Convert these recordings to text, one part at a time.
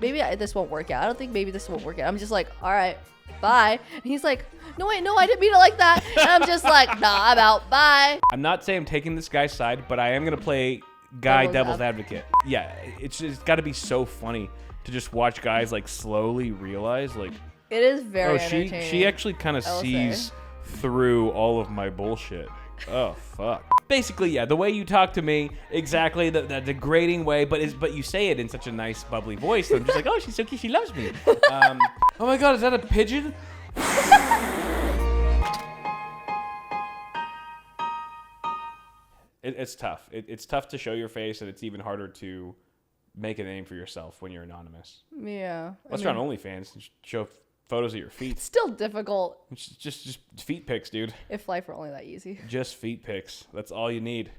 maybe this won't work out. I don't think maybe this won't work out. I'm just like, all right, bye. And he's like, no, wait, no, I didn't mean it like that. And I'm just like, nah, I'm out, bye. I'm not saying I'm taking this guy's side, but I am going to play devil's advocate. Yeah, it's got to be so funny to just watch guys like slowly realize like, it is very entertaining. She actually kind of sees through all of my bullshit. Oh, fuck. Basically, yeah, the way you talk to me, exactly the degrading way, but you say it in such a nice, bubbly voice. So I'm just like, oh, she's so cute, she loves me. Oh my God, is that a pigeon? It's tough. It's tough to show your face, and it's even harder to make a name for yourself when you're anonymous. Yeah. Unless you're on OnlyFans, and show photos of your feet. It's still difficult. It's just feet pics, dude. If life were only that easy. Just feet pics. That's all you need.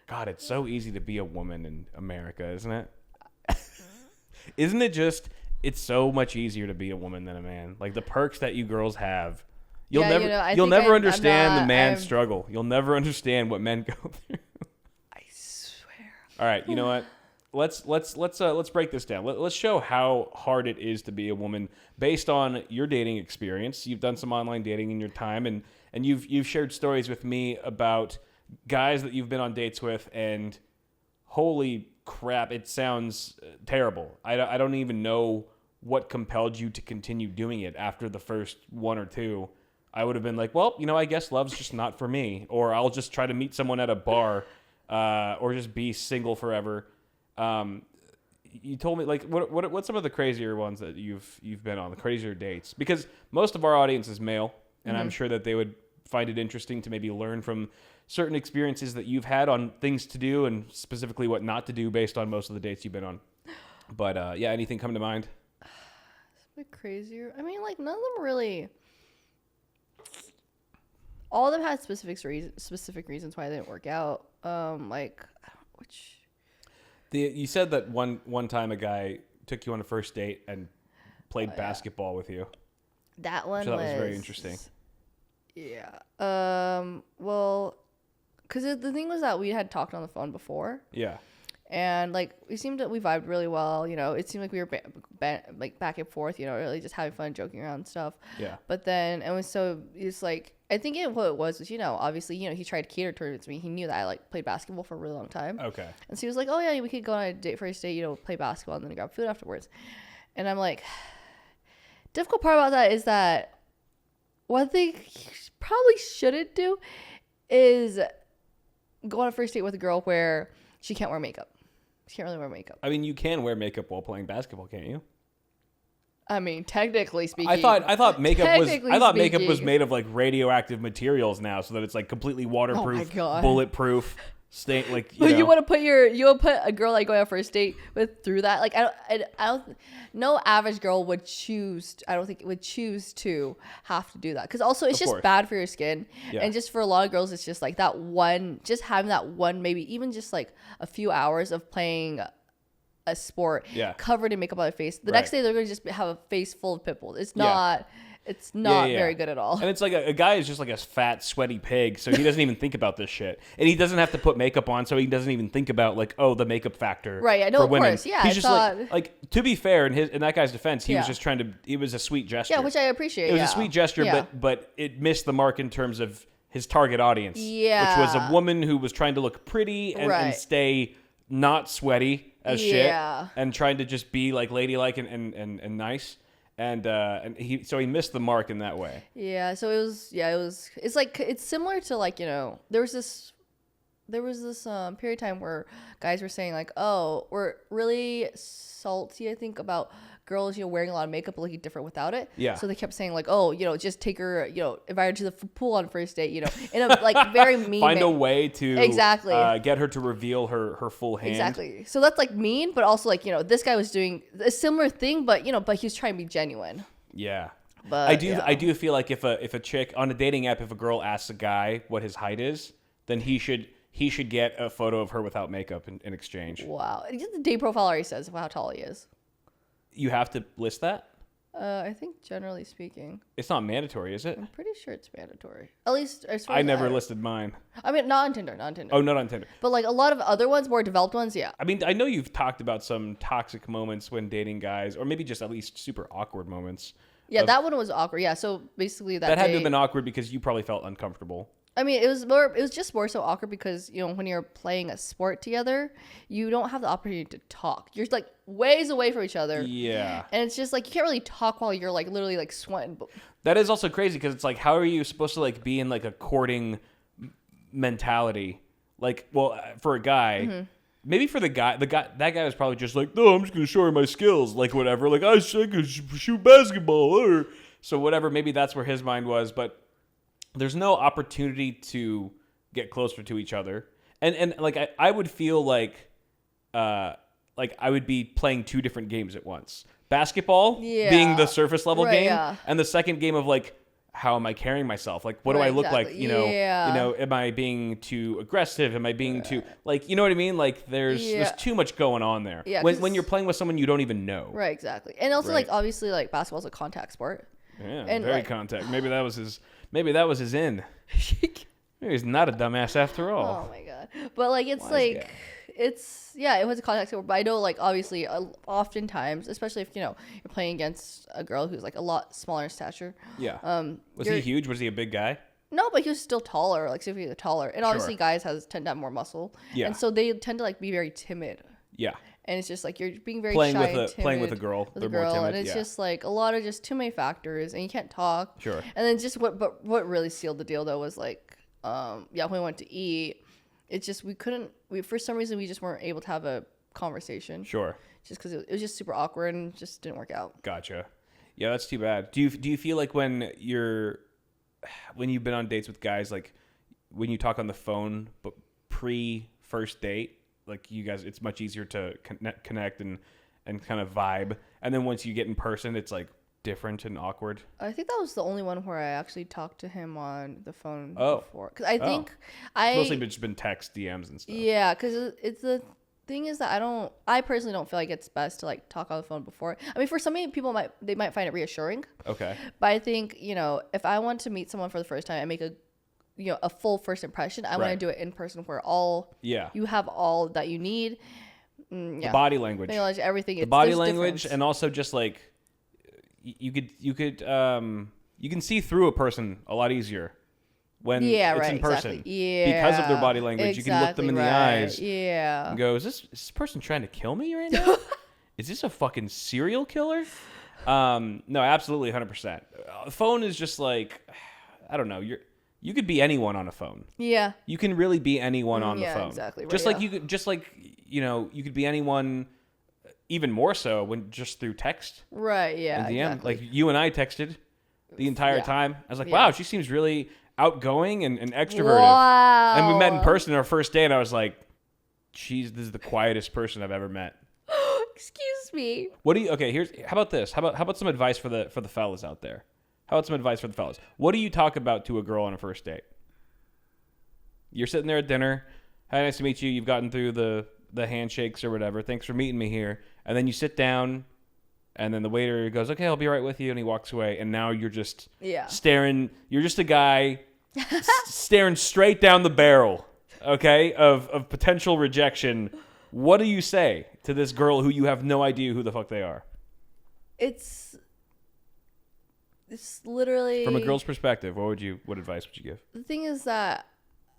God, it's so easy to be a woman in America, isn't it? Isn't it just, it's so much easier to be a woman than a man. Like the perks that you girls have. You'll never understand the man's struggle. You'll never understand what men go through. I swear. All right, you know what? Let's break this down. Let's show how hard it is to be a woman based on your dating experience. You've done some online dating in your time, and you've shared stories with me about guys that you've been on dates with, and holy crap, it sounds terrible. I don't even know what compelled you to continue doing it after the first one or two. I would have been like, well, I guess love's just not for me, or I'll just try to meet someone at a bar, or just be single forever. You told me like what's some of the crazier ones that you've been on, the crazier dates? Because most of our audience is male, and I'm sure that they would find it interesting to maybe learn from certain experiences that you've had on things to do and specifically what not to do based on most of the dates you've been on. But yeah, anything come to mind? It's a bit crazier. I mean, like none of them really. All of them had specific reasons why they didn't work out. You said that one time a guy took you on a first date and played basketball with you. That one was very interesting. Yeah. Well, because the thing was that we had talked on the phone before. Yeah. And like we vibed really well. It seemed like we were like back and forth. Really just having fun, joking around and stuff. Yeah. But then it's like I think what it was obviously he tried to cater towards me. He knew that I like played basketball for a really long time. Okay. And so he was like, oh yeah, we could go on a first date, play basketball and then grab food afterwards. And I'm like, difficult part about that is that one thing he probably shouldn't do is go on a first date with a girl where she can't wear makeup. She can't really wear makeup. I mean, you can wear makeup while playing basketball, can't you? I mean, technically speaking. I thought makeup was made of like radioactive materials now, so that it's like completely waterproof, bulletproof. You want to put a girl like going on a first date through that? Like I don't. No average girl would choose. I don't think it would choose to have to do that because also it's just bad for your skin, and just for a lot of girls, it's just like that one. Just having that one, maybe even just like a few hours of playing a sport covered in makeup on their face. The next day they're going to just have a face full of pimples. It's not. It's not very good at all. And it's like a guy is just like a fat, sweaty pig, so he doesn't even think about this shit. And he doesn't have to put makeup on, so he doesn't even think about like, the makeup factor. Right, I know, for of women. Course. Yeah, he's just like to be fair, in that guy's defense, he was just it was a sweet gesture. Yeah, which I appreciate. It was a sweet gesture, but it missed the mark in terms of his target audience. Yeah. Which was a woman who was trying to look pretty and stay not sweaty as shit. And trying to just be like ladylike and nice. And he missed the mark in that way. Yeah, so it's like it's similar to like, there was this period of time where guys were saying like, oh, we're really salty, I think, about girls, wearing a lot of makeup looking different without it. Yeah. So they kept saying like, oh, just take her, invite her to the pool on first date, in a like very mean Find a way to get her to reveal her full hand. Exactly. So that's like mean, but also like, this guy was doing a similar thing, but but he was trying to be genuine. Yeah. But I do feel like if a chick on a dating app, if a girl asks a guy what his height is, then he should get a photo of her without makeup in exchange. Wow. The date profile already says how tall he is. You have to list that? I think generally speaking. It's not mandatory, is it? I'm pretty sure it's mandatory. At least as far I as never listed mine. I mean, not on Tinder. Oh, not on Tinder. But like a lot of other ones, more developed ones, yeah. I mean, I know you've talked about some toxic moments when dating guys, or maybe just at least super awkward moments. Yeah, that one was awkward. Yeah, so basically that had to have been awkward because you probably felt uncomfortable. I mean, it was just more so awkward because, when you're playing a sport together, you don't have the opportunity to talk. You're like ways away from each other. Yeah. And it's just like, you can't really talk while you're like literally like sweating. That is also crazy because it's like, how are you supposed to like be in like a courting mentality? Like, well, for a guy, maybe for that guy was probably just like, no, I'm just going to show her my skills. Like whatever. Like I can shoot basketball. Or so whatever. Maybe that's where his mind was. But there's no opportunity to get closer to each other. And like, I would feel like I would be playing two different games at once. Basketball being the surface level game. Yeah. And the second game of like, how am I carrying myself? Like, what do I look like? You know, am I being too aggressive? Am I being too, like, you know what I mean? Like there's too much going on there. Yeah, when you're playing with someone you don't even know. Right. Exactly. And also like, obviously like basketball's a contact sport. Yeah. And very contact. Maybe that was his in. Maybe he's not a dumbass after all. Oh my God. But like, it's like, it was a contact sport, but I know like obviously oftentimes, especially if, you're playing against a girl who's like a lot smaller in stature. Yeah. Was he huge? Was he a big guy? No, but he was still taller, like significantly taller. And obviously guys tend to have more muscle. Yeah. And so they tend to like be very timid. Yeah. And it's just like you're being very shy and timid. Playing with a girl. They're more timid. And it's just like a lot of just too many factors and you can't talk. Sure. And then just what really sealed the deal though was like, when we went to eat, it's just for some reason we just weren't able to have a conversation. Sure. Just because it was just super awkward and just didn't work out. Gotcha. Yeah, that's too bad. Do you feel like when you've been on dates with guys, like when you talk on the phone, but pre-first date, like you guys, it's much easier to connect and kind of vibe, and then once you get in person, it's like different and awkward? I think that was the only one where I actually talked to him on the phone before. Because I think it's mostly just been text, DMs, and stuff. Yeah, because it's the thing is that I personally don't feel like it's best to like talk on the phone before. I mean, for some people they might find it reassuring. Okay. But I think if I want to meet someone for the first time and make a full first impression, I want to do it in person where you have all that you need. The body language, everything. The body language, and also just like. You can see through a person a lot easier when it's in person. Exactly. Yeah, because of their body language. You can look them in the eyes. Yeah, and go, is this person trying to kill me right now? Is this a fucking serial killer? No, absolutely, 100%. Phone is just like, I don't know. You could be anyone on a phone. Yeah, you can really be anyone on the phone. Exactly. Right, you could be anyone. Even more so when just through text. Right, yeah. And DM, exactly. Like you and I texted the entire time. I was like, wow, she seems really outgoing and extroverted. Wow. And we met in person our first day and I was like, this is the quietest person I've ever met. Excuse me. How about this? How about some advice for the fellas out there? How about some advice for the fellas? What do you talk about to a girl on a first date? You're sitting there at dinner. Hi, nice to meet you. You've gotten through the handshakes or whatever. Thanks for meeting me here. And then you sit down, and then the waiter goes, okay, I'll be right with you. And he walks away. And now you're just staring. You're just a guy staring straight down the barrel, okay, of potential rejection. What do you say to this girl who you have no idea who the fuck they are? It's literally... From a girl's perspective, what advice would you give? The thing is that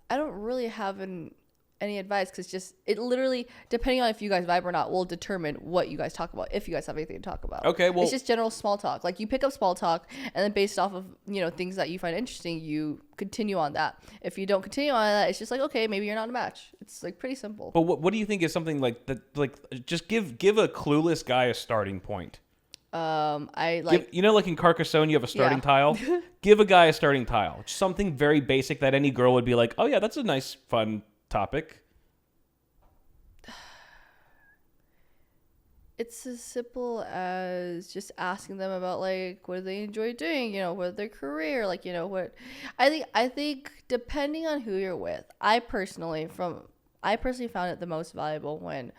I don't really have any advice because it literally, depending on if you guys vibe or not, will determine what you guys talk about, if you guys have anything to talk about. Okay, well, it's just general small talk. Like you pick up small talk and then based off of things that you find interesting, you continue on that. If you don't continue on that, it's just like, okay, maybe you're not a match. It's like pretty simple. But what do you think is something like that? Like just give a clueless guy a starting point. Like in Carcassonne you have a starting tile. Give a guy a starting tile. Something very basic that any girl would be like, oh yeah, that's a nice fun topic. It's as simple as just asking them about like what do they enjoy doing, what their career, like what I think depending on who you're with. I personally found it the most valuable when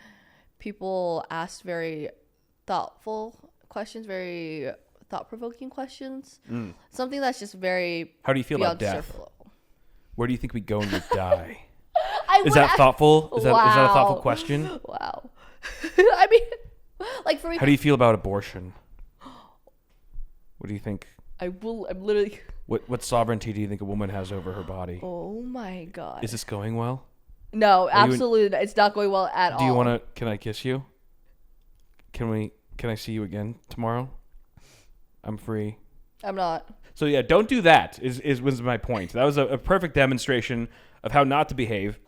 people asked very thoughtful questions, very thought-provoking questions. Something that's just very. How do you feel about death? Where do you think we go when we die? Is that thoughtful? Is that a thoughtful question? Wow. I mean, like for me. How do you feel about abortion? What do you think? I'm literally. What sovereignty do you think a woman has over her body? Oh my God. Is this going well? No, absolutely. It's not going well at all. Do you want to? Can I kiss you? Can I see you again tomorrow? I'm free. I'm not. So yeah, don't do that. Was my point. That was a perfect demonstration of how not to behave.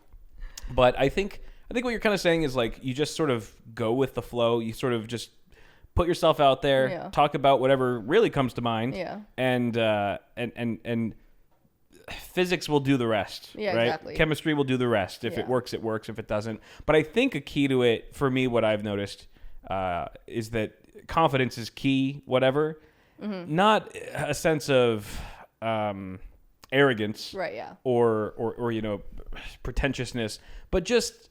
But I think what you're kind of saying is like you just sort of go with the flow. You sort of just put yourself out there, talk about whatever really comes to mind, and physics will do the rest. Yeah, right? exactly. Chemistry will do the rest. If it works, it works. If it doesn't, but I think a key to it for me, what I've noticed, is that confidence is key. Whatever, not a sense of arrogance, right? Yeah, or pretentiousness, but just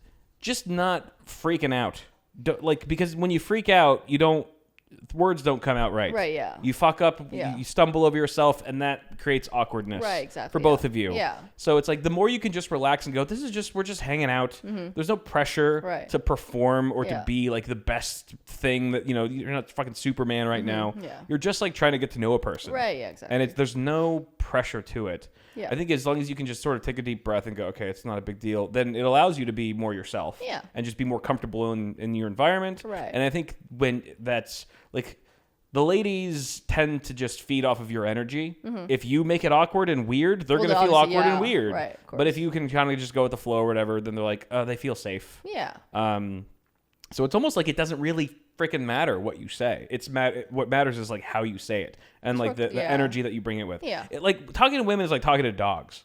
not freaking out. Because when you freak out, words don't come out right. Right, yeah. You fuck up, you stumble over yourself, and that creates awkwardness. Right, exactly. For both of you. Yeah. So it's like the more you can just relax and go, we're just hanging out. There's no pressure to perform or to be like the best thing that, you're not fucking Superman right now. Yeah. You're just like trying to get to know a person. Right, yeah, exactly. And there's no pressure to it. Yeah. I think as long as you can just sort of take a deep breath and go, okay, it's not a big deal, then it allows you to be more yourself. Yeah. And just be more comfortable in your environment. Right. And I think when that's like the ladies tend to just feed off of your energy. If you make it awkward and weird, they're going to feel awkward and weird. Right, of course. But if you can kind of just go with the flow or whatever, then they're like, oh, they feel safe. Yeah. So it's almost like it doesn't really freaking matter what you say. What matters is like how you say it and like the energy that you bring it with. Yeah. Like talking to women is like talking to dogs.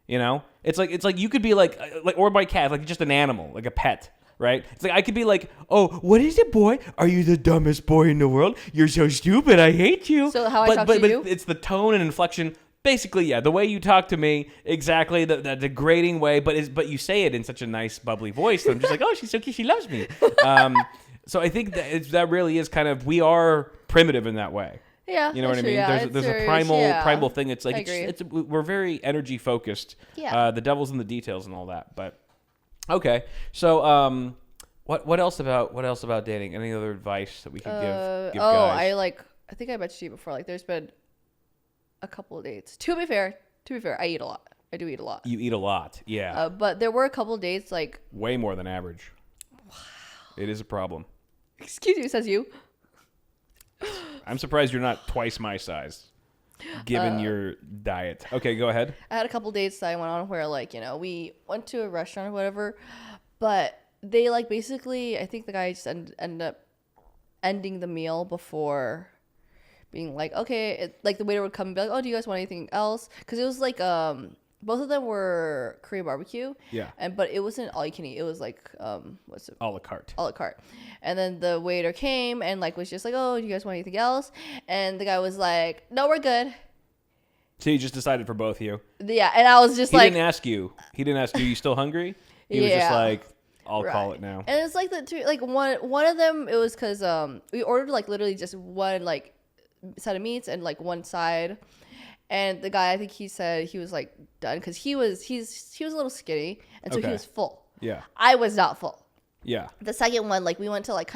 It's like you could be like or my cat, like just an animal, like a pet. Right? It's like I could be like, oh, what is it, boy? Are you the dumbest boy in the world? You're so stupid. I hate you. So how I talk to you? But it's the tone and inflection. Basically, yeah, the way you talk to me, exactly the degrading way, but you say it in such a nice, bubbly voice. So I'm just like, oh, she's so cute. She loves me. So I think that really is kind of, we are primitive in that way. Yeah, you know what I mean. Yeah, there's a primal thing. It's like we're very energy focused. Yeah. The devil's in the details and all that. But okay, so what else about dating? Any other advice that we could give guys? I think I mentioned to you before. Like, there's been a couple of dates. To be fair, I eat a lot. I do eat a lot. You eat a lot, yeah. But there were a couple of dates like way more than average. Wow. It is a problem. Excuse me, says you. I'm surprised you're not twice my size, given your diet. Okay, go ahead. I had a couple dates that I went on where we went to a restaurant or whatever, but they basically, I think the guy just ended up ending the meal before being like, okay, the waiter would come and be like, oh, do you guys want anything else? Because it was both of them were Korean barbecue. Yeah. But it wasn't all you can eat. It was what's it? A la carte. A la carte. And then the waiter came and was just like, oh, do you guys want anything else? And the guy was like, no, we're good. So you just decided for both of you. Yeah, and I was just he didn't ask you. You still hungry? He was just like, I'll call it now. And it's one of them, it was because we ordered literally just one side of meats and one side. And the guy, I think he said he was done because he was a little skinny, and so he was full. Yeah. I was not full. Yeah. The second one, we went to it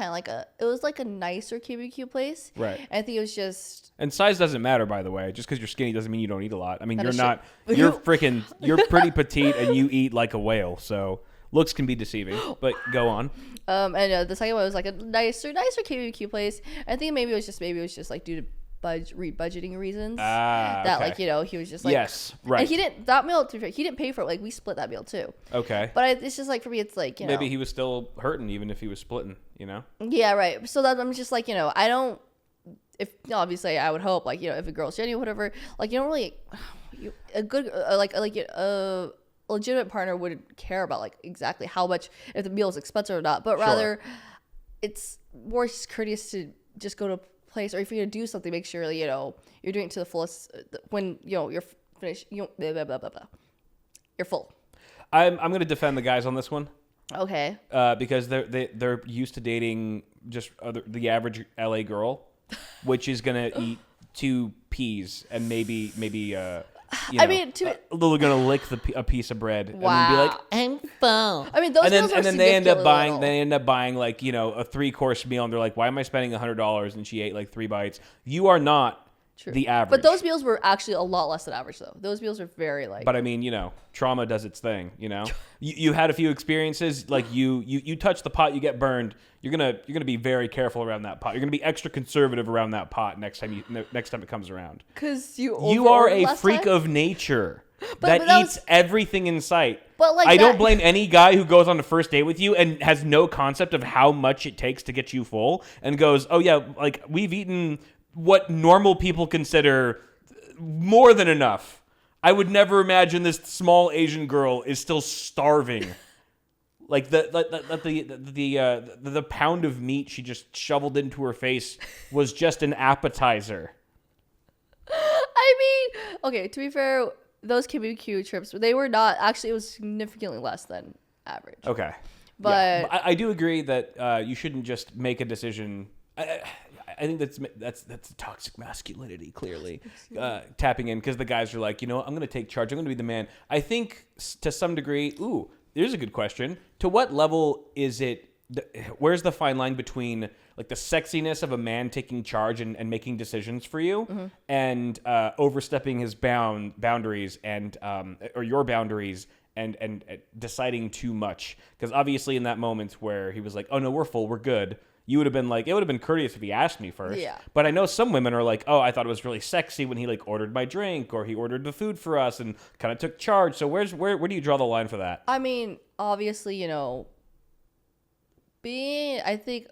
was a nicer BBQ place. Right. And I think it was just. And size doesn't matter, by the way. Just because you're skinny doesn't mean you don't eat a lot. I mean, you're pretty petite and you eat like a whale. So looks can be deceiving, but go on. And the second one was a nicer BBQ place. I think maybe it was just due to budgeting reasons he was just yes, right. And he didn't pay for it. We split that meal too. Okay. But it's just for me, it's maybe he was still hurting even if he was splitting. Yeah, right. So that I'm just I don't. If obviously I would hope if a girl's genuine or whatever, you don't really a good a legitimate partner wouldn't care about exactly how much, if the meal is expensive or not, but rather it's more just courteous to just go to a place, or if you're gonna do something, make sure you're doing it to the fullest when you're finished. Blah, blah, blah, blah, blah. You're full. I'm gonna defend the guys on this one. Okay. Because they're used to dating just the average LA girl, which is gonna eat 2 peas and maybe I mean, they're gonna lick a piece of bread and then be like, I'm full. I mean, those meals are and then they end up buying like, a 3-course meal, and they're like, why am I spending $100? And she ate like 3 bites. You are not the average. But those meals were actually a lot less than average, though. Those meals are very like. But I mean, trauma does its thing. You had a few experiences, like you touch the pot, you get burned. You're gonna be very careful around that pot. You're gonna be extra conservative around that pot next time it comes around. Because you are a freak of nature that eats everything in sight. But like I don't blame any guy who goes on a first date with you and has no concept of how much it takes to get you full and goes, oh yeah, like we've eaten what normal people consider more than enough. I would never imagine this small Asian girl is still starving. Like the pound of meat she just shoveled into her face was just an appetizer. I mean, okay, to be fair, those KBQ trips, they were not actually. It was significantly less than average. Okay, but yeah. I do agree that you shouldn't just make a decision. I think that's toxic masculinity, clearly tapping in, because the guys are like, I'm going to take charge. I'm going to be the man. I think to some degree. Ooh, here's a good question. To what level is it? Where's the fine line between like the sexiness of a man taking charge and making decisions for you, and overstepping his boundaries and or your boundaries and deciding too much? Because obviously in that moment where he was like, "Oh no, we're full, we're good." You would have been like, it would have been courteous if he asked me first. Yeah. But I know some women are like, oh, I thought it was really sexy when he like ordered my drink or he ordered the food for us and kind of took charge. So where do you draw the line for that? I mean, obviously, I think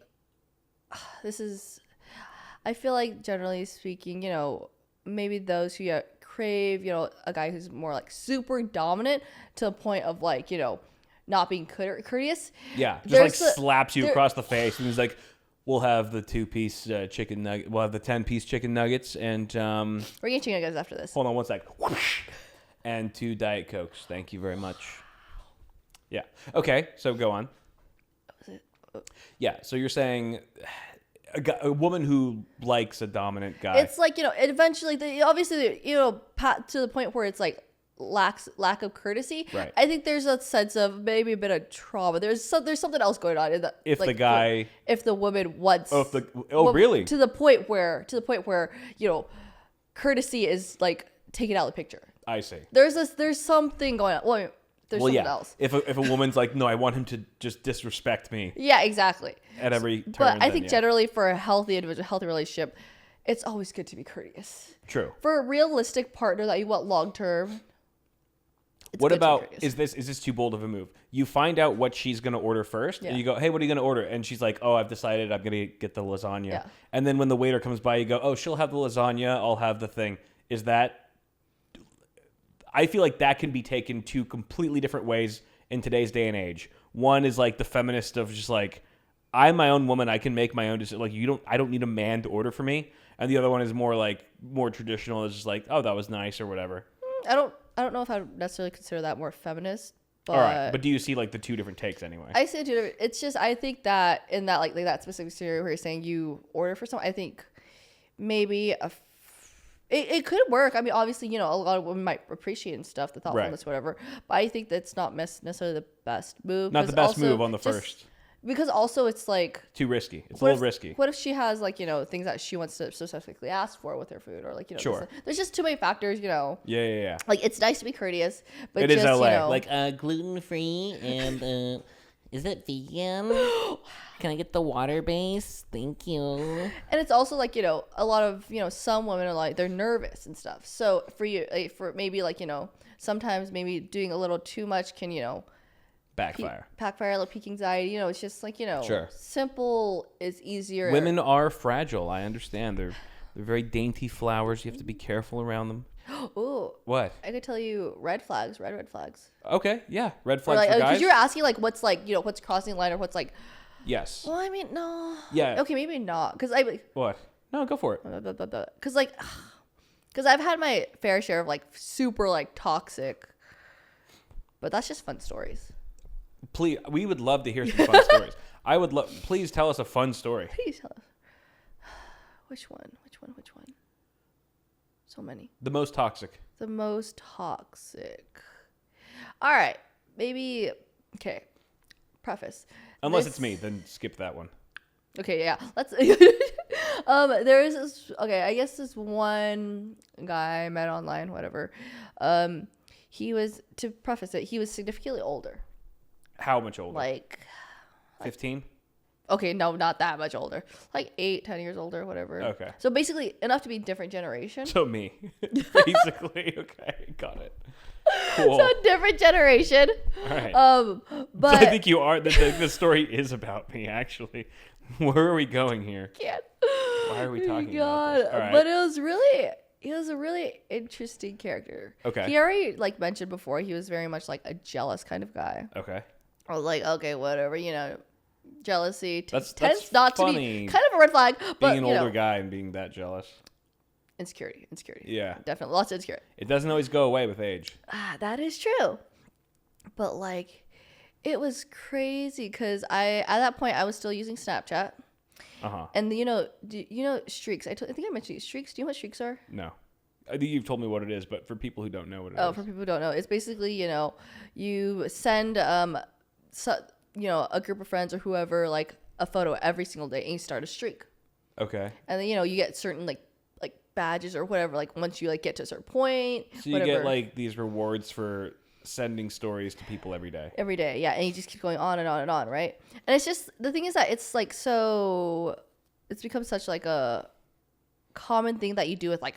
I feel like generally speaking, maybe those who crave, a guy who's more like super dominant to the point of like, not being courteous. Yeah, just like slaps you across the face and he's like, we'll have the 2-piece chicken nugget. We'll have the 10-piece chicken nuggets and we're getting chicken nuggets after this. Hold on one sec. And 2 Diet Cokes. Thank you very much. Yeah. Okay, so go on. Yeah, so you're saying a woman who likes a dominant guy. It's like, eventually, obviously, to the point where it's like, lack of courtesy. Right. I think there's a sense of maybe a bit of trauma. There's something else going on in that. If like, if the woman wants. Really? To the point where courtesy is like taken out of the picture. I see. There's something going on. Well, there's something else. If a woman's like, no, I want him to just disrespect me. Yeah, exactly. At every turn. But I think generally for a healthy individual, healthy relationship, it's always good to be courteous. True. For a realistic partner that you want long term. What about, is this too bold of a move? You find out what she's going to order first, and you go, hey, what are you going to order? And she's like, oh, I've decided I'm going to get the lasagna. Yeah. And then when the waiter comes by, you go, oh, she'll have the lasagna, I'll have the thing. Is that, I feel like that can be taken 2 completely different ways in today's day and age. One is like the feminist of just like, I'm my own woman, I can make my own decision. Like, I don't need a man to order for me. And the other one is more traditional. It's just like, oh, that was nice or whatever. I don't know if I would necessarily consider that more feminist. But all right, but do you see like the 2 different takes anyway? I see 2 different. It's just I think that in that like that specific scenario where you're saying you order for someone, I think maybe it could work. I mean, obviously, a lot of women might appreciate and stuff, the thoughtfulness, whatever. But I think that's not necessarily the best move. Not the best move on the first. Because also it's like too risky. It's a little risky. What if she has like, things that she wants to specifically ask for with her food, or like, sure. There's just too many factors, Yeah. Like, it's nice to be courteous, but it just, is LA. Like gluten-free and is it vegan? Can I get the water base? Thank you. And it's also like, a lot of, some women are like, they're nervous and stuff. So for you, like, for maybe like, sometimes maybe doing a little too much can, backfire, like peak anxiety. It's just like, sure. Simple is easier. Women are fragile. I understand. They're very dainty flowers. You have to be careful around them. Ooh. What? I could tell you red flags. Okay. Yeah. Red flags like, for guys. Because you're asking like what's like, what's crossing the line or what's like. Yes. Well, I mean, no. Yeah. Okay, maybe not. Because What? No, go for it. Because I've had my fair share of like super like toxic, but that's just fun stories. Please, we would love to hear some fun stories. I would love. Please tell us a fun story. Please tell us. Which one? So many. The most toxic. The most toxic. All right. Maybe. Okay. Preface. Unless it's me, then skip that one. Okay, yeah. Let's. There is this. Okay, I guess this one guy I met online, whatever. He was, to preface it, he was significantly older. How much older? Like 15? Okay, no, not that much older. Like 8-10 years older, whatever. Okay. So basically enough to be different generation. So me. Basically. Okay, got it. Cool. So different generation. All right. But I think you are. The story is about me, actually. Where are we going here? Can't. Why are we talking about this? All right. But he was a really interesting character. Okay. He already like mentioned before he was very much like a jealous kind of guy. Okay. I was like, okay, whatever, jealousy That's tends not funny. to be kind of a red flag. But Being an older guy and being that jealous. Insecurity. Yeah. Definitely. Lots of insecurity. It doesn't always go away with age. That is true. But like, it was crazy because at that point I was still using Snapchat. Uh-huh. And Streaks. I think I mentioned Streaks. Do you know what Streaks are? No. I think you've told me what it is, but for people who don't know what it is. Oh, for people who don't know, it's basically, you send a group of friends or whoever like a photo every single day and you start a streak. Okay. And then, you get certain like badges or whatever, like once you like get to a certain point. So you get like these rewards for sending stories to people every day. Every day, yeah. And you just keep going on and on and on, right? And it's just, the thing is that it's like it's become such like a common thing that you do with like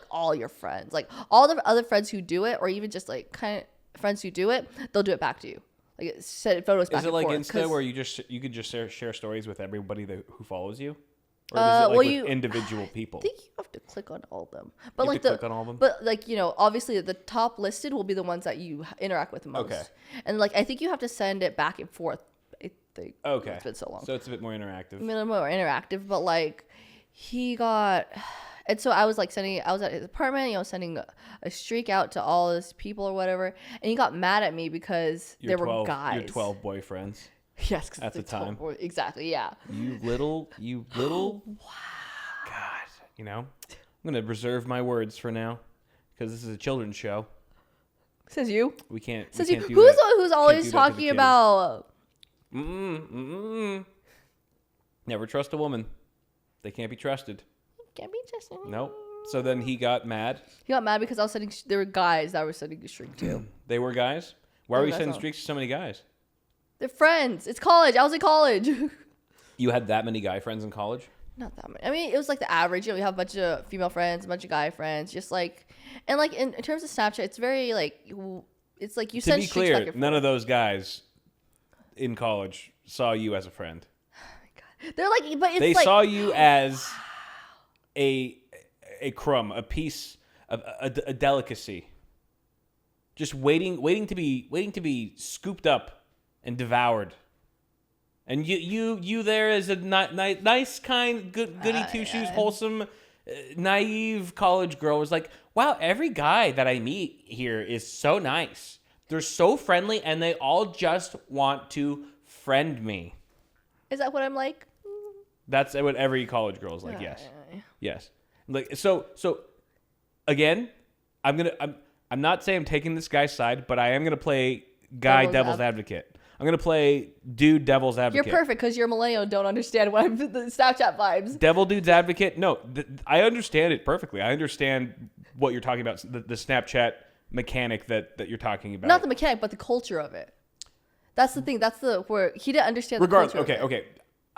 all your friends, like all the other friends who do it, or even just like kind of friends who do it, they'll do it back to you, like send photos back. Is it like Insta where you could just share stories with everybody who follows you, or is it like with individual people? I think you have to click on all of them, but you like click on all of them. But like obviously the top listed will be the ones that you interact with the most. Okay. And like I think you have to send it back and forth. Okay. It's been so long. So it's a bit more interactive. But like he got, and so I was like I was at his apartment, sending a streak out to all his people or whatever, and he got mad at me because there were guys. Your 12 boyfriends. Yes, at the time. Exactly, yeah. You little. Wow. God, I'm gonna reserve my words for now, because this is a children's show. Says you. We can't. Says we you. Can't do Who's that. who's always talking about? Never trust a woman. They can't be trusted. Can't be trusted. Nope. So then he got mad. He got mad because I was sending. There were guys that were sending a streak too. They were guys. Why were you sending streaks to so many guys? They're friends. It's college. I was in college. You had that many guy friends in college? Not that many. I mean, it was like the average. We have a bunch of female friends, a bunch of guy friends, just like, and like in terms of Snapchat, it's very like, it's like you send streaks back and forth. To be clear, none of those guys in college saw you as a friend. They're like, but it's they like, saw you as a crumb, a piece of a delicacy, just waiting to be scooped up and devoured. And you there as a nice, kind, goody two shoes, wholesome, naive college girl was like, wow, every guy that I meet here is so nice. They're so friendly, and they all just want to friend me. Is that what I'm like? That's what every college girl is like. Yes. Like so. Again, I'm not saying I'm taking this guy's side, but I am gonna play devil's advocate. I'm gonna play dude devil's advocate. You're perfect because you're a millennial and don't understand what I'm the Snapchat vibes. Devil dude's advocate. No, I understand it perfectly. I understand what you're talking about. The Snapchat mechanic that you're talking about. Not the mechanic, but the culture of it. That's the thing. That's where he didn't understand. Regardless, the culture.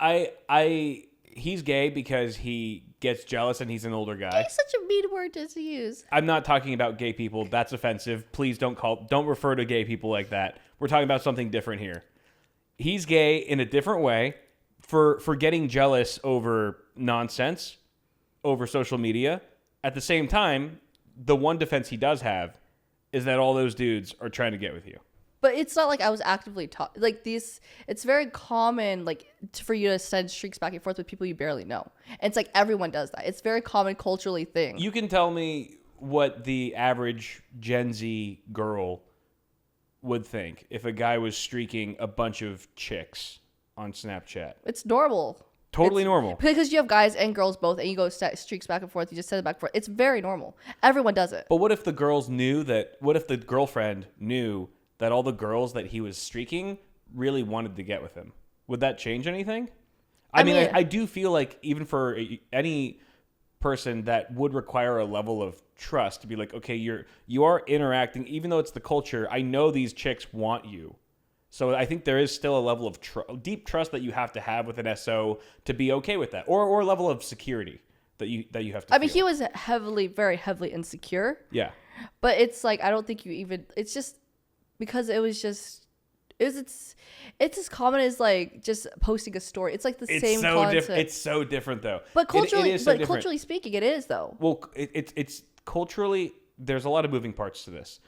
Okay. He's gay because he gets jealous and he's an older guy. It's such a mean word to use. I'm not talking about gay people. That's offensive. Please don't refer to gay people like that. We're talking about something different here. He's gay in a different way for getting jealous over nonsense, over social media. At the same time, the one defense he does have is that all those dudes are trying to get with you. But it's not like I was actively like these. It's very common, like for you to send streaks back and forth with people you barely know. And it's like everyone does that. It's very common culturally thing. You can tell me what the average Gen Z girl would think if a guy was streaking a bunch of chicks on Snapchat. It's normal. Totally normal. Because you have guys and girls both, and you go streaks back and forth. You just send it back and forth. It's very normal. Everyone does it. But what if the girlfriend knew that all the girls that he was streaking really wanted to get with him? Would that change anything? I mean, I do feel like even for any person that would require a level of trust to be like, okay, you are interacting, even though it's the culture. I know these chicks want you. So I think there is still a level of deep trust that you have to have with an SO to be okay with that, or a level of security that you have to. I mean, he was very heavily insecure. Yeah, but it's like I don't think you even. It's just because it's as common as like just posting a story. It's like the same concept. It's so different though. But culturally speaking, it is though. Well, it's culturally. There's a lot of moving parts to this.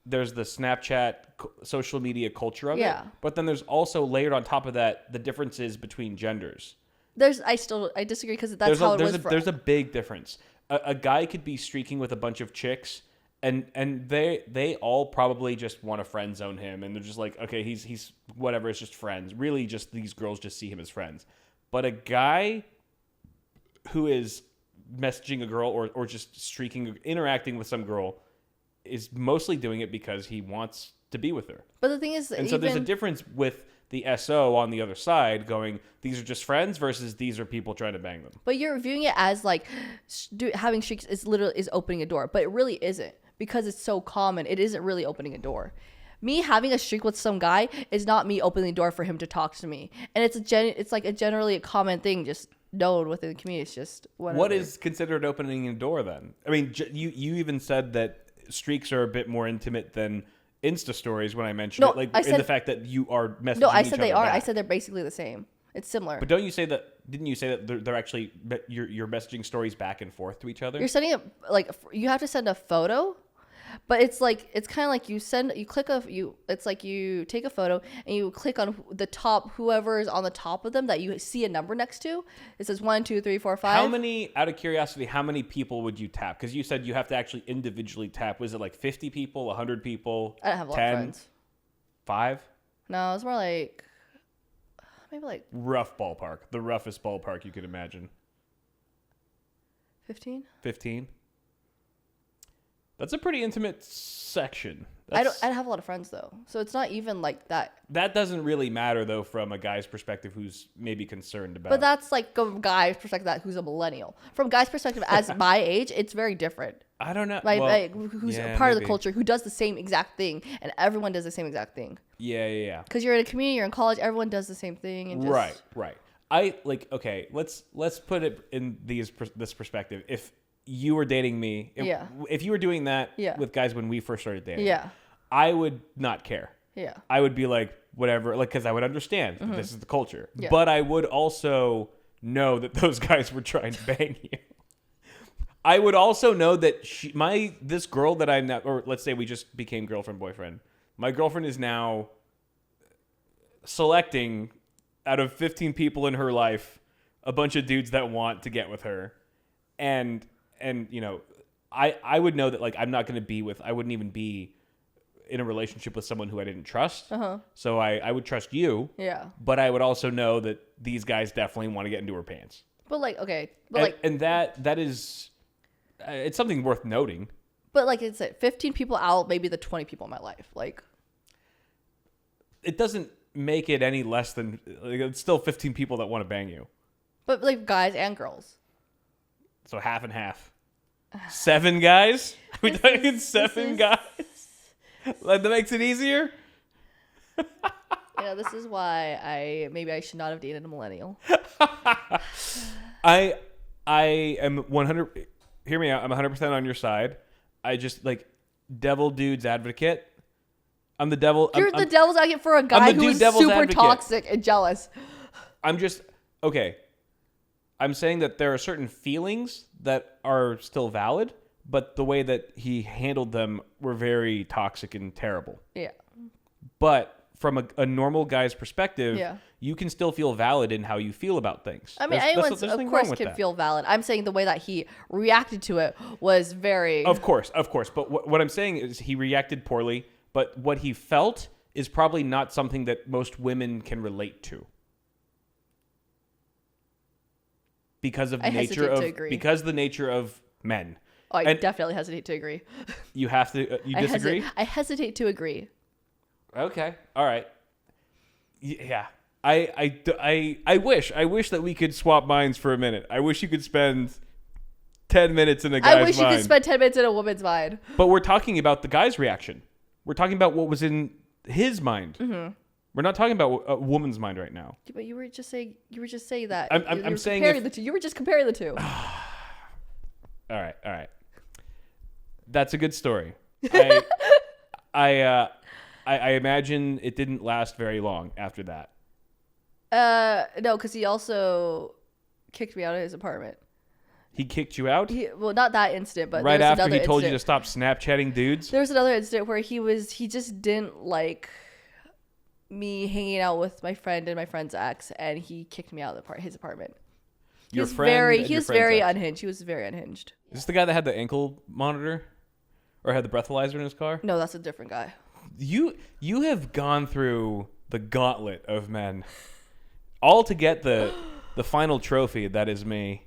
There's the Snapchat social media culture of it. But then there's also layered on top of that the differences between genders. I disagree because that's how it was. There's a big difference. A guy could be streaking with a bunch of chicks, and they all probably just want to friend zone him, and they're just like, okay, he's whatever, it's just friends. Really, just these girls just see him as friends. But a guy who is messaging a girl or just streaking, interacting with some girl, is mostly doing it because he wants to be with her. But the thing is, so there's a difference with the SO on the other side going, these are just friends versus these are people trying to bang them. But you're viewing it as like having streaks is opening a door, but it really isn't because it's so common. It isn't really opening a door. Me having a streak with some guy is not me opening the door for him to talk to me, and it's like generally a common thing, just known within the community. It's just whatever. What is considered opening a door then? I mean, you even said that streaks are a bit more intimate than Insta stories when I mentioned it, like in the fact that you are messaging. No, I said each they other are. back. I said they're basically the same. It's similar. But didn't you say that they're actually you're messaging stories back and forth to each other? You're sending it like you have to send a photo. But it's kind of like it's like you take a photo and you click on the top, whoever is on the top of them that you see a number next to. It says 1, 2, 3, 4, 5. Out of curiosity, how many people would you tap? Because you said you have to actually individually tap. Was it like 50 people, 100 people? I don't have a lot of friends. 5? No, it's more like maybe like rough ballpark, the roughest ballpark you could imagine. 15. 15. That's a pretty intimate section. I don't have a lot of friends though, so it's not even like that. That doesn't really matter though, from a guy's perspective who's maybe concerned about. But that's like a guy's perspective who's a millennial. From a guy's perspective, as my age, it's very different. I don't know. Who's a part of the culture, who does the same exact thing, and everyone does the same exact thing. Yeah. Because you're in a community, you're in college, everyone does the same thing. And just... Right. Let's put it in this perspective. If you were dating me, if you were doing that with guys when we first started dating, I would not care. Yeah. I would be like, whatever, like, because I would understand that this is the culture. Yeah. But I would also know that those guys were trying to bang you. I would also know that this girl that I met, or let's say we just became girlfriend, boyfriend. My girlfriend is now selecting out of 15 people in her life, a bunch of dudes that want to get with her. And you know, I would know that, like, I'm not going to be with, I wouldn't even be in a relationship with someone who I didn't trust. So I would trust you. Yeah. But I would also know that these guys definitely want to get into her pants. But like, okay. And that is, it's something worth noting. But like it's 15 people out, maybe the 20 people in my life. Like, it doesn't make it any less than, like, it's still 15 people that want to bang you. But like guys and girls. So half and half. 7 guys? Are we talking 7 guys? That makes it easier? This is why I should not have dated a millennial. I am 100. Hear me out. I'm 100% on your side. I just, like, devil dude's advocate. I'm the devil. You're the devil's advocate for a guy who is super toxic and jealous. I'm just okay. I'm saying that there are certain feelings that are still valid, but the way that he handled them were very toxic and terrible. Yeah. But from a normal guy's perspective, you can still feel valid in how you feel about things. I mean, anyone, of course, can feel valid. I'm saying the way that he reacted to it was very... Of course. But what I'm saying is he reacted poorly, but what he felt is probably not something that most women can relate to. because of the nature of men. Oh, I definitely hesitate to agree. You have to. You disagree? I hesitate to agree. Okay. All right. Yeah. I wish that we could swap minds for a minute. I wish you could spend 10 minutes in a guy's mind. I wish you could spend 10 minutes in a woman's mind. But we're talking about the guy's reaction. We're talking about what was in his mind. Mm-hmm. We're not talking about a woman's mind right now. Yeah, but you were just saying that. I'm saying comparing the two. You were just comparing the two. All right. That's a good story. I imagine it didn't last very long after that. No, because he also kicked me out of his apartment. He kicked you out? Well, not that instant, but right after he told you to stop Snapchatting dudes? There was another incident where he just didn't like me hanging out with my friend and my friend's ex, and he kicked me out of his apartment. He was very unhinged. He was very unhinged. Is this the guy that had the ankle monitor? Or had the breathalyzer in his car? No, that's a different guy. You have gone through the gauntlet of men, all to get the final trophy that is me.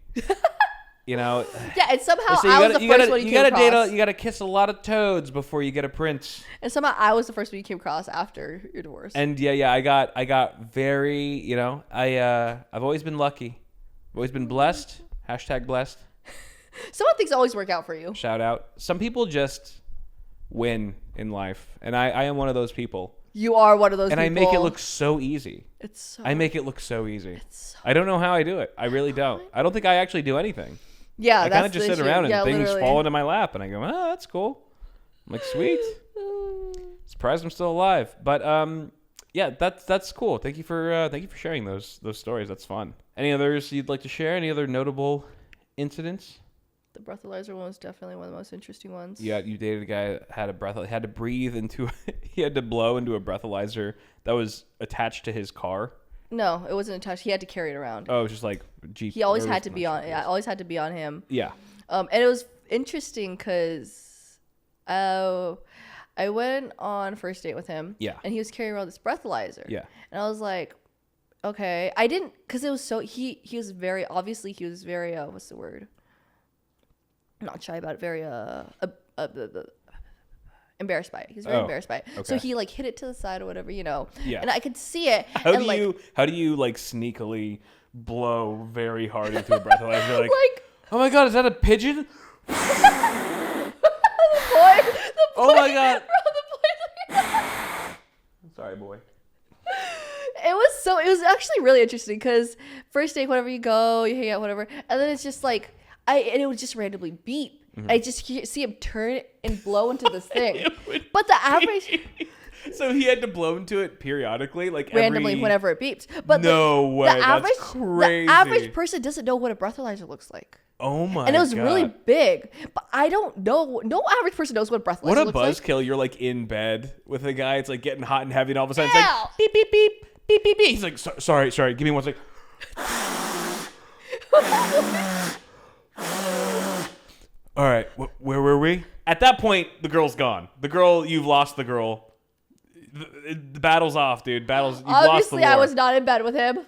You know. Yeah, and somehow I was the first one you came across. You gotta kiss a lot of toads before you get a prince. And somehow I was the first one you came across after your divorce. And yeah, I got very, you know, I've always been lucky. I've always been blessed. #blessed. Some things always work out for you. Shout out. Some people just win in life, and I am one of those people. You are one of those people. And I make it look so easy. I make it look so easy. I don't know how I do it. I really don't. I don't think I actually do anything. Yeah, I kind of just sit around and things fall into my lap, and I go, oh, that's cool. I'm like, sweet. Surprised I'm still alive. But yeah, that's cool. Thank you for sharing those stories. That's fun. Any others you'd like to share? Any other notable incidents? The breathalyzer one was definitely one of the most interesting ones. Yeah, you dated a guy that had had to breathe into he had to blow into a breathalyzer that was attached to his car. No, it wasn't attached. He had to carry it around. Oh, it was just like Jeep. He always had to be on. Yeah, always had to be on him. Yeah. And it was interesting because I went on a first date with him. Yeah. And he was carrying around this breathalyzer. Yeah. And I was like, okay. I didn't, because it was so, he was very, obviously he was very, what's the word? I'm not shy about it. Very, embarrassed by it. He's very embarrassed by it. Okay. So he like hit it to the side or whatever, you know. Yeah. And I could see it. How do you like sneakily blow very hard into a breathalyzer? Like, oh my god, is that a pigeon? the boy, oh my god. Sorry, boy. It was actually really interesting because first date, whenever you go, you hang out, whatever, and then it's just like and it would just randomly beep. Mm-hmm. I just see him turn and blow into this thing. But the average... So he had to blow into it periodically? Like randomly whenever it beeps. But no way, that's crazy. The average person doesn't know what a breathalyzer looks like. Oh my god. And it was really big. But I don't know. No average person knows what a breathalyzer looks like. What a buzzkill. You're like in bed with a guy. It's like getting hot and heavy and all of a sudden it's like beep, beep, beep, beep, beep, beep. He's like, sorry. Give me one second. All right, where were we? At that point, the girl's gone. You've lost the girl. The battle's off, dude. You've lost the war. Obviously, I was not in bed with him.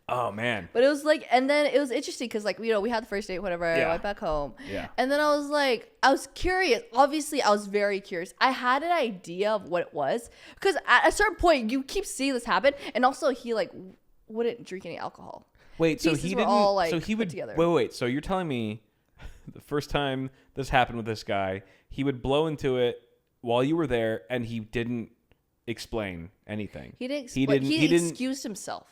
Oh, man. But it was like, and then it was interesting because, like, you know, we had the first date, whatever. I went back home. Yeah. And then I was like, I was curious. Obviously, I was very curious. I had an idea of what it was because at a certain point, you keep seeing this happen. And also, he, like, wouldn't drink any alcohol. Wait, so he didn't. All, like, so he would. Together. Wait. So you're telling me the first time this happened with this guy, he would blow into it while you were there, and he didn't explain anything. He didn't excuse himself.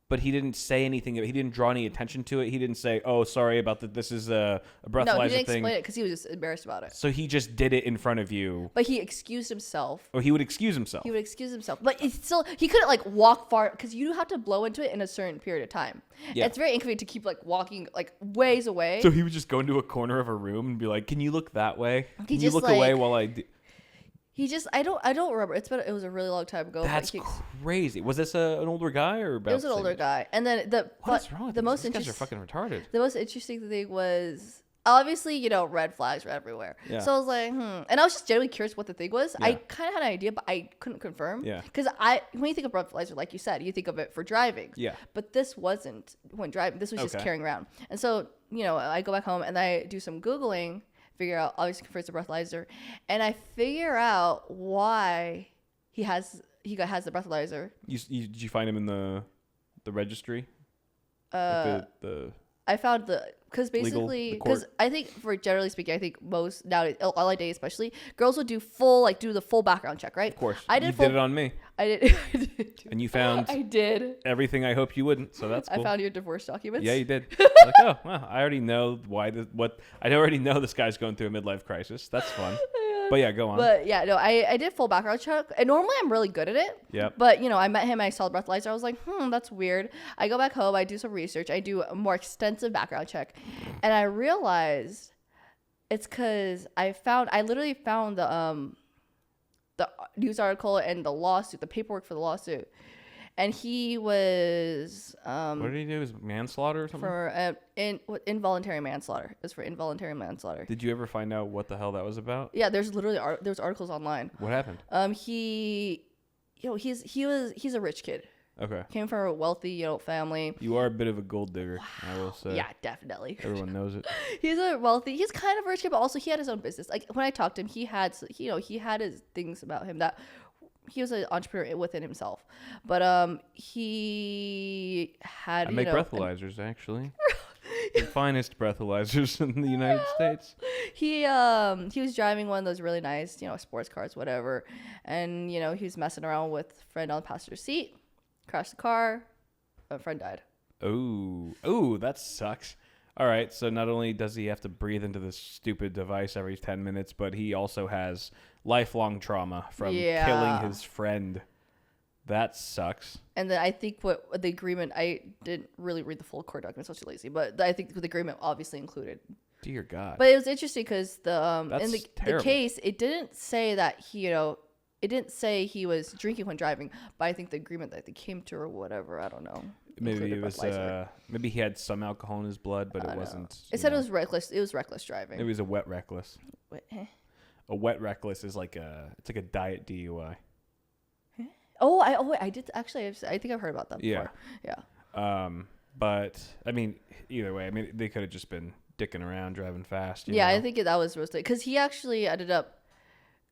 But he didn't say anything. He didn't draw any attention to it. He didn't say, "Oh, sorry about that. This is a breathalyzer thing." No, he didn't explain it because he was just embarrassed about it. So he just did it in front of you. But he excused himself. Or he would excuse himself. But it's still, he couldn't like walk far because you have to blow into it in a certain period of time. Yeah. It's very inconvenient to keep like walking like ways away. So he would just go into a corner of a room and be like, "Can you look that way? Can you look away while I do?" I don't remember. It was a really long time ago. That's crazy. Was this an older guy or about? It was an older guy. And then what is wrong with these guys are fucking retarded. The most interesting thing was obviously, you know, red flags were everywhere. Yeah. So I was like, And I was just genuinely curious what the thing was. Yeah. I kind of had an idea, but I couldn't confirm. Yeah. Because when you think of breathalyzer, like you said, you think of it for driving. Yeah. But this wasn't when driving. This was just carrying around. And so, you know, I go back home and I do some Googling, figure out, obviously, confirms the breathalyzer. And I figure out why he has the breathalyzer. Did you find him in the registry? Like I found because basically, because I think for generally speaking, I think most nowadays, LA especially, girls would do the full background check, right? Of course. I did. You did it on me. I did. And you found. I did. Everything I hoped you wouldn't. So that's cool. I found your divorce documents. Yeah, you did. Like, oh, well, I already know I already know this guy's going through a midlife crisis. That's fun. But yeah, go on. But yeah, no, I did full background check. And normally I'm really good at it. Yeah. But, you know, I met him. I saw the breathalyzer. I was like, that's weird. I go back home. I do some research. I do a more extensive background check. And I realized it's because I literally found the news article and the lawsuit, the paperwork for the lawsuit. And he was what did he do? Was manslaughter or something? For involuntary manslaughter. It was for involuntary manslaughter. Did you ever find out what the hell that was about? Yeah, there's literally there's articles online. What happened? He's a rich kid. Okay. Came from a wealthy, family. You are a bit of a gold digger, I will say. Yeah, definitely. Everyone knows it. He's kind of a rich kid, but also he had his own business. Like when I talked to him, he had his things about him that he was an entrepreneur within himself. But he had. I make breathalyzers, actually. The finest breathalyzers in the United States. He was driving one of those really nice, sports cars, whatever, and he was messing around with a friend on the passenger seat. Crashed the car. A friend died. Oh, that sucks. All right, so not only does he have to breathe into this stupid device every 10 minutes, but he also has lifelong trauma from killing his friend. That sucks. And then I think what the agreement, I didn't really read the full court documents, so I was too lazy, but I think the agreement obviously included. Dear God. But it was interesting because in the case, it didn't say that he, it didn't say he was drinking when driving, but I think the agreement that they came to or whatever, I don't know. Maybe it was maybe he had some alcohol in his blood, but it wasn't. It said it was reckless. It was reckless driving. It was a wet reckless. A wet reckless is like it's like a diet DUI. I did actually. I think I've heard about that before. Yeah. But I mean, either way, I mean, they could have just been dicking around, driving fast. Yeah, I think that was roasted because he actually ended up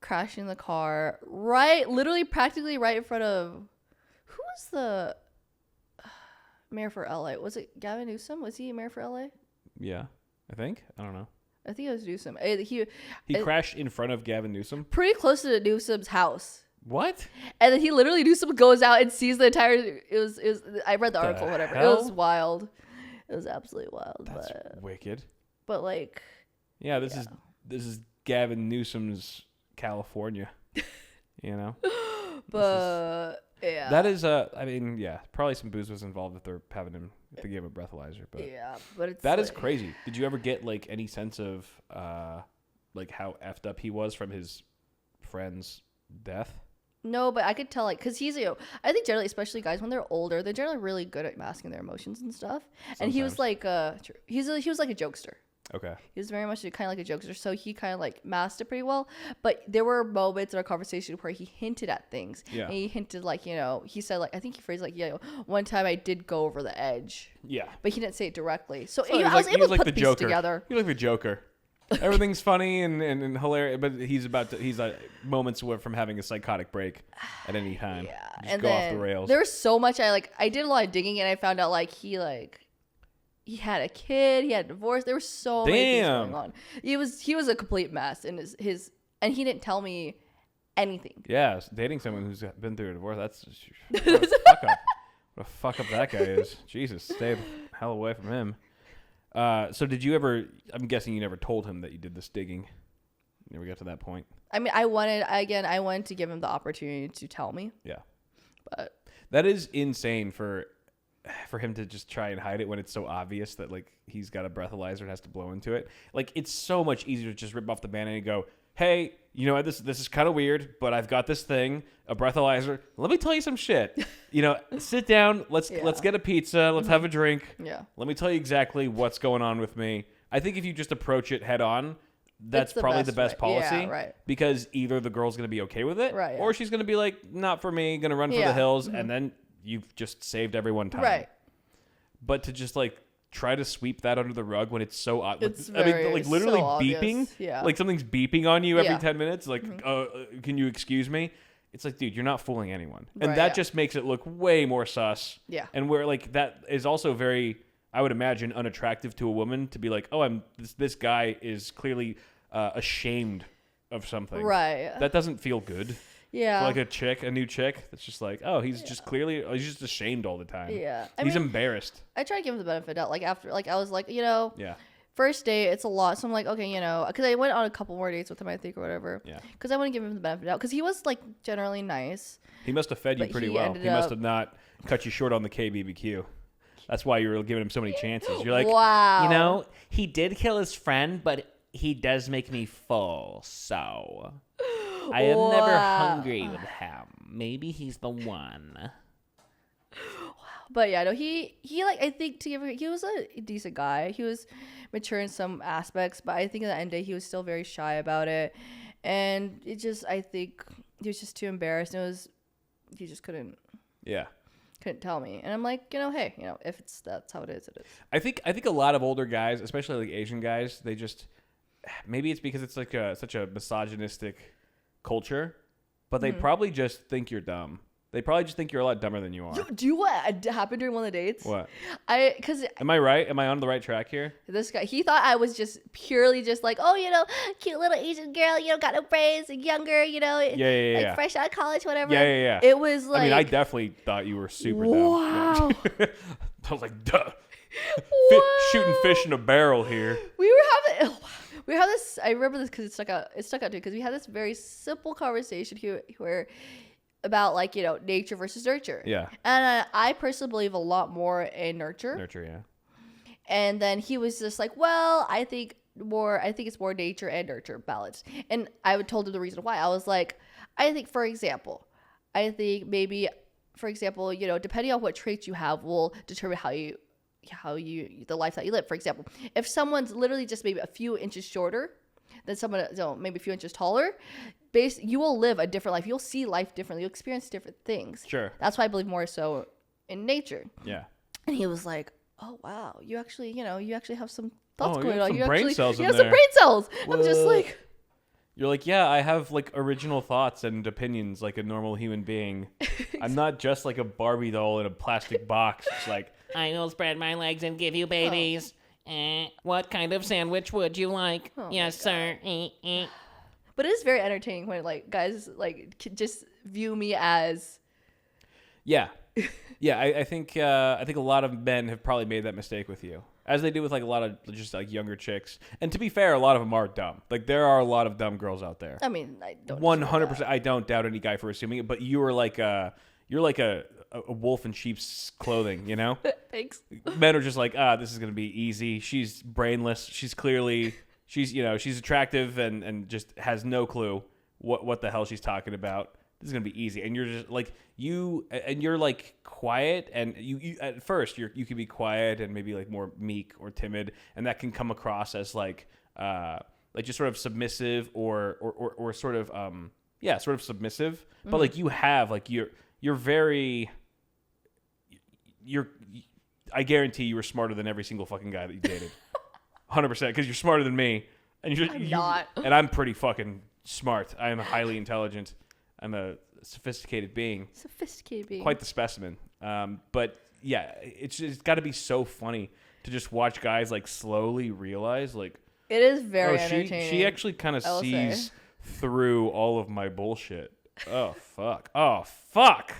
crashing the car literally practically right in front of who was the mayor for LA? Was it Gavin Newsom? Was he mayor for LA? Yeah, I think. I don't know. I think it was Newsom. He crashed in front of Gavin Newsom? Pretty close to Newsom's house. What? And then Newsom goes out and sees the entire. It was. I read the article. Whatever. Hell? It was wild. It was absolutely wild. That's wicked. But like. Yeah, this is Gavin Newsom's California. But yeah. That is I mean, yeah, probably some booze was involved if they're having him if they gave him a breathalyzer. But yeah, but it's that is crazy. Did you ever get like any sense of like how effed up he was from his friend's death? No, but I could tell, like, because he's, I think generally, especially guys, when they're older, they're generally really good at masking their emotions and stuff. Sometimes. And he was like, he was like a jokester. Okay. He was very much kind of like a jokester, so he kind of like masked it pretty well. But there were moments in our conversation where he hinted at things. Yeah. And he hinted like, he said like, I think he phrased like, one time I did go over the edge. Yeah. But he didn't say it directly. So I was able to put the pieces together. He's like the Joker. Everything's funny and hilarious, but he's like moments away from having a psychotic break at any time. Yeah. Just and go off the rails. There was so much I did a lot of digging and I found out like he had a kid, he had a divorce. There were so many things going on. He was a complete mess and his and he didn't tell me anything. Yeah, dating someone who's been through a divorce, that's what a fuck up. What a fuck up that guy is. Jesus, stay the hell away from him. So did you ever, I'm guessing you never told him that you did this digging. You never got to that point. I mean, I wanted to give him the opportunity to tell me. Yeah. But that is insane for him to just try and hide it when it's so obvious that like he's got a breathalyzer and has to blow into it. Like it's so much easier to just rip off the Band-Aid and go, hey, this is kind of weird, but I've got this thing, a breathalyzer. Let me tell you some shit. Sit down. Let's get a pizza. Let's have a drink. Yeah. Let me tell you exactly what's going on with me. I think if you just approach it head on, that's probably the best policy. Yeah, right. Because either the girl's going to be okay with it, right, or she's going to be like, not for me, going to run for the hills, and then you've just saved everyone time. Right. But to just like try to sweep that under the rug when it's so it's like literally so beeping. Yeah. Like something's beeping on you every 10 minutes. Like, can you excuse me? It's like, dude, you're not fooling anyone. And that just makes it look way more sus. Yeah. And where like that is also very, I would imagine, unattractive to a woman to be like, oh, this guy is clearly ashamed of something. Right. That doesn't feel good. Yeah. For like a new chick that's just like, oh, he's just clearly, he's just ashamed all the time. Yeah. He's embarrassed. I try to give him the benefit of the doubt. Like after, like I was like, you know, yeah. First date, it's a lot. So I'm like, okay, you know, because I went on a couple more dates with him, I think, or whatever. Yeah. Because I want to give him the benefit of the doubt. Because he was like generally nice. He must have fed you pretty well. He must have not cut you short on the KBBQ. That's why you were giving him so many chances. You're like, wow. You know, he did kill his friend, but he does make me full, so I am never hungry with him. Maybe he's the one. But yeah, no, he like, I think he was a decent guy. He was mature in some aspects, but I think at the end of the day, he was still very shy about it. And it just, I think he was just too embarrassed. He just couldn't tell me. And I'm like, you know, hey, you know, if that's how it is, it is. I think a lot of older guys, especially like Asian guys, they just, maybe it's because it's like such a misogynistic culture, but they probably just think you're dumb. They probably just think you're a lot dumber than you are. Do you know what happened during one of the dates? What? Because am I right? Am I on the right track here? This guy, he thought I was just purely just like, oh, you know, cute little Asian girl, you know, got no brains, younger, you know, like fresh out of college, whatever. Yeah. It was like, I mean, I definitely thought you were super dumb. Wow. I was like, duh. Shooting fish in a barrel here. We have this. I remember this because it stuck out to me because we had this very simple conversation here where. About like, you know, nature versus nurture. Yeah. And I personally believe a lot more in nurture. Nurture, yeah. And then he was just like, well, I think it's more nature and nurture balance. And I told him the reason why. I was like, I think, for example, maybe, for example, you know, depending on what traits you have will determine how you the life that you live. For example, if someone's literally just maybe a few inches shorter than someone, you know, maybe a few inches taller, you will live a different life. You'll see life differently. You'll experience different things. Sure. That's why I believe more so in nature. Yeah. And he was like, oh, wow, you actually have some thoughts going on. You brain actually cells you in have there. some brain cells. Whoa. I'm just like. You're like, yeah, I have like original thoughts and opinions like a normal human being. I'm not just like a Barbie doll in a plastic box. It's like, I will spread my legs and give you babies. What kind of sandwich would you like? Yes, sir. But it is very entertaining when like guys like just view me as. Yeah. I think a lot of men have probably made that mistake with you, as they do with like a lot of just like younger chicks. And to be fair, a lot of them are dumb. Like there are a lot of dumb girls out there. I mean, I don't. 100%. I don't doubt any guy for assuming it, but you are like a wolf in sheep's clothing, you know? Thanks. Men are just like, this is gonna be easy. She's brainless. She's attractive and just has no clue what the hell she's talking about. This is gonna be easy. And you're just like you're like quiet, and you at first you can be quiet and maybe like more meek or timid, and that can come across as like just sort of submissive or sort of sort of submissive. Mm-hmm. But like you have like you're very I guarantee you were smarter than every single fucking guy that you dated. 100%, because you're smarter than me, and I'm not. And I'm pretty fucking smart. I am highly intelligent. I'm a sophisticated being. Quite the specimen. But yeah, it's got to be so funny to just watch guys like slowly realize like it is very entertaining. She actually kind of sees through all of my bullshit. Oh fuck.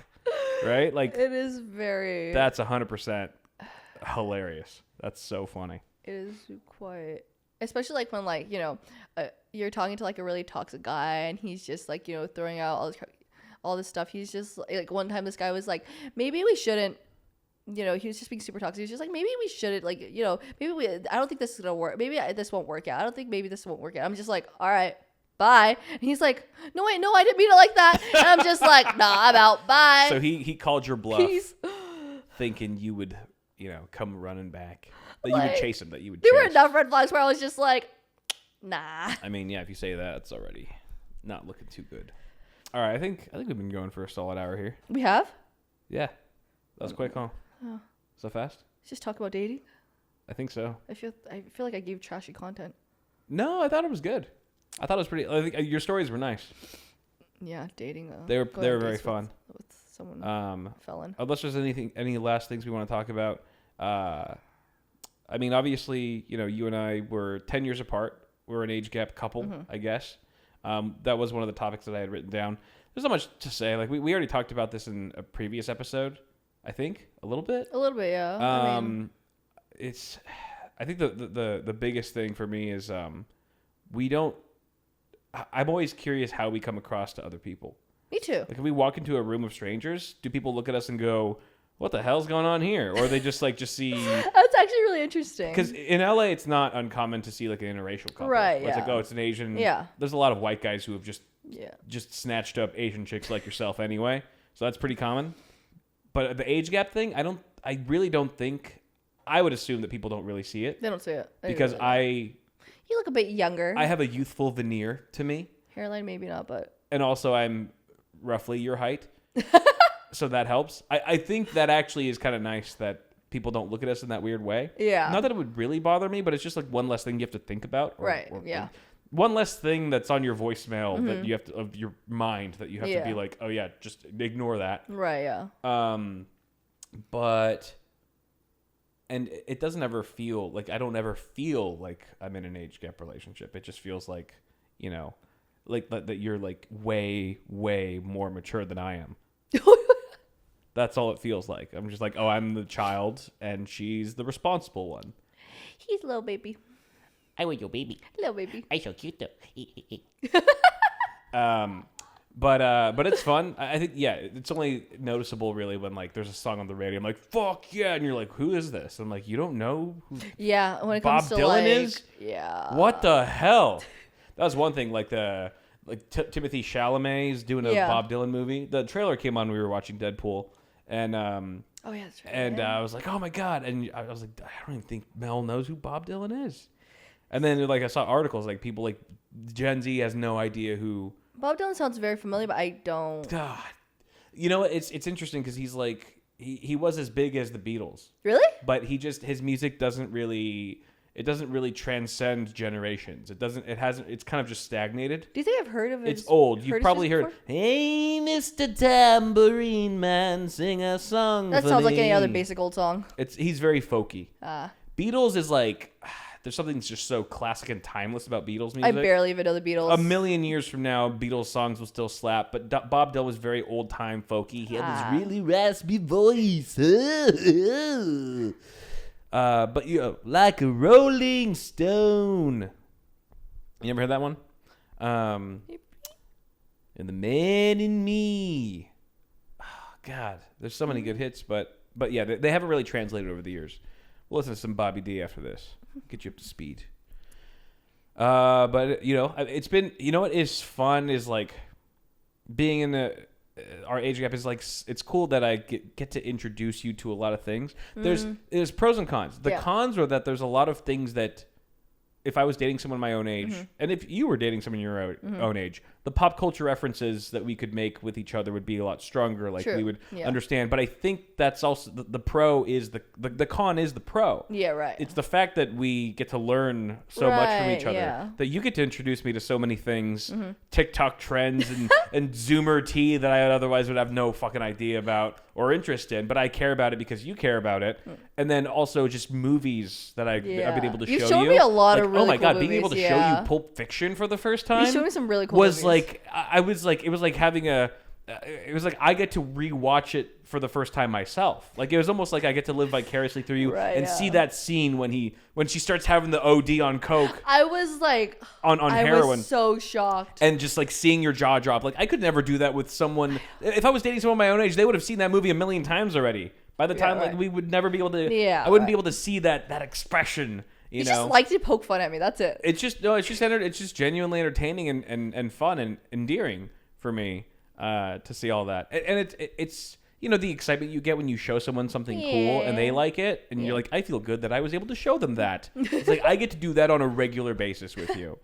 Right? Like it is very. That's 100% hilarious. That's so funny. It is quite, especially like when like, you know, you're talking to like a really toxic guy and he's just like, you know, throwing out all this stuff. He's just like one time this guy was like, maybe we shouldn't, you know, he was just being super toxic. He was just like, maybe we shouldn't, like, you know, I don't think this is gonna work. Maybe this won't work out. I don't think maybe this won't work out. I'm just like, all right, bye. And he's like, no, wait, no, I didn't mean it like that. And I'm just like, nah, I'm out, bye. So he called your bluff, thinking you would come running back. That you would chase him. That you would. There chase. were enough red flags where I was just like, nah. I mean, yeah. If you say that, it's already not looking too good. All right, I think we've been going for a solid hour here. We have? Yeah, that was quite calm. Oh. Is that fast? Just talk about dating. I think so. I feel like I gave trashy content. No, I thought it was good. I thought it was pretty. I think your stories were nice. Yeah, dating though. They were very fun. With someone felon. Unless there's any last things we want to talk about. I mean, obviously, you and I were 10 years apart. We're an age gap couple, I guess. That was one of the topics that I had written down. There's not much to say. Like we already talked about this in a previous episode. I think a little bit. A little bit, yeah. I think the biggest thing for me is we don't. I'm always curious how we come across to other people. Me too. Like if we walk into a room of strangers, do people look at us and go, "What the hell's going on here?" Or they just see. That's actually really interesting. Because in LA, it's not uncommon to see like an interracial couple. Right. Where it's like, oh, it's an Asian. Yeah. There's a lot of white guys who have just snatched up Asian chicks like yourself anyway. So that's pretty common. But the age gap thing, I really don't think. I would assume that people don't really see it. They don't see it. Because You look a bit younger. I have a youthful veneer to me. Hairline, maybe not, but. And also, I'm roughly your height. So that helps. I think that actually is kind of nice that people don't look at us in that weird way. Yeah. Not that it would really bother me, but it's just like one less thing you have to think about. Right. Yeah. One less thing that's on your voicemail that you have to, of your mind, that you have to be like, oh yeah, just ignore that. Right. Yeah. But. And it doesn't ever feel like, I don't ever feel like I'm in an age gap relationship. It just feels like, like that you're like way, way more mature than I am. That's all it feels like. I'm just like, oh, I'm the child and she's the responsible one. He's a little baby. I want your baby. Little baby. I so cute though. But it's fun. I think, yeah, it's only noticeable really when like there's a song on the radio. I'm like, fuck yeah. And you're like, who is this? I'm like, you don't know who when it Bob comes to Dylan is? Yeah. What the hell? That was one thing. Like Timothy Chalamet's doing a Bob Dylan movie. The trailer came on when we were watching Deadpool. And oh yeah, that's right. And I was like, oh my God. And I was like, I don't even think Mel knows who Bob Dylan is. And then like I saw articles like people like Gen Z has no idea who Bob Dylan sounds very familiar, but I don't. God, it's interesting because he's like he was as big as the Beatles. Really? But his music doesn't really transcend generations. It's kind of just stagnated. Do you think I've heard of it? It's old. You've probably heard. Hey, Mr. Tambourine Man, sing a song. That sounds like any other basic old song. He's very folky. Beatles is like. There's something that's just so classic and timeless about Beatles music. I barely even know the Beatles. A million years from now, Beatles songs will still slap, but Bob Dylan was very old-time folky. He had this really raspy voice. But, like a rolling stone. You ever heard that one? And the man in me. Oh, God, there's so many good hits, but yeah, they haven't really translated over the years. We'll listen to some Bobby D after this. Get you up to speed. But it's been, what is fun is like being in our age gap is like, it's cool that I get to introduce you to a lot of things. There's pros and cons. The cons are that there's a lot of things that if I was dating someone my own age, and if you were dating someone your own age, the pop culture references that we could make with each other would be a lot stronger. Like we would understand. But I think that's also the pro is the con is the pro. Yeah, right. It's the fact that we get to learn so much from each other. That you get to introduce me to so many things, TikTok trends and Zoomer tea that I otherwise would have no fucking idea about or interest in. But I care about it because you care about it. And then also just movies that I've been able to show you. You've shown me a lot of really oh my cool God, movies, being able to show you Pulp Fiction for the first time. You showed me some really cool movies. Like I was like, it was like having it was like I get to rewatch it for the first time myself. Like it was almost like I get to live vicariously through you see that scene when she starts having the OD on coke. I was like on heroin. I was so shocked. And just like seeing your jaw drop. Like I could never do that with someone. If I was dating someone my own age, they would have seen that movie a million times already. By the time like we would never be able to I wouldn't be able to see that expression. You know? Just like to poke fun at me. That's it. It's just genuinely entertaining and fun and endearing for me to see all that. And it's the excitement you get when you show someone something cool and they like it, and you're like, I feel good that I was able to show them that. It's like I get to do that on a regular basis with you,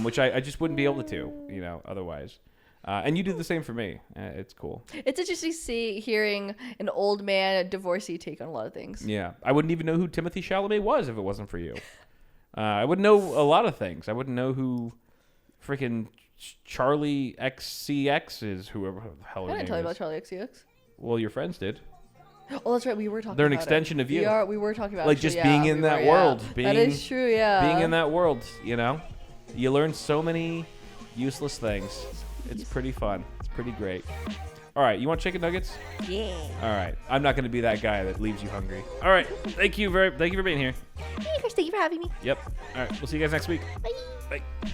which I just wouldn't be able to, otherwise. And you do the same for me. It's cool. It's interesting hearing an old man, a divorcee take on a lot of things. Yeah. I wouldn't even know who Timothée Chalamet was if it wasn't for you. I wouldn't know a lot of things. I wouldn't know who freaking Charlie XCX is, whoever the hell her name is. I didn't tell you about Charlie XCX. Well, your friends did. Oh, that's right. We were talking about They're an extension of you. We were talking about like, just being in that world. That is true, yeah. Being in that world, You learn so many useless things. It's pretty fun. It's pretty great. All right, you want chicken nuggets? Yeah. All right. I'm not going to be that guy that leaves you hungry. All right. Thank you for being here. Hey, Chris, thank you for having me. Yep. All right. We'll see you guys next week. Bye. Bye.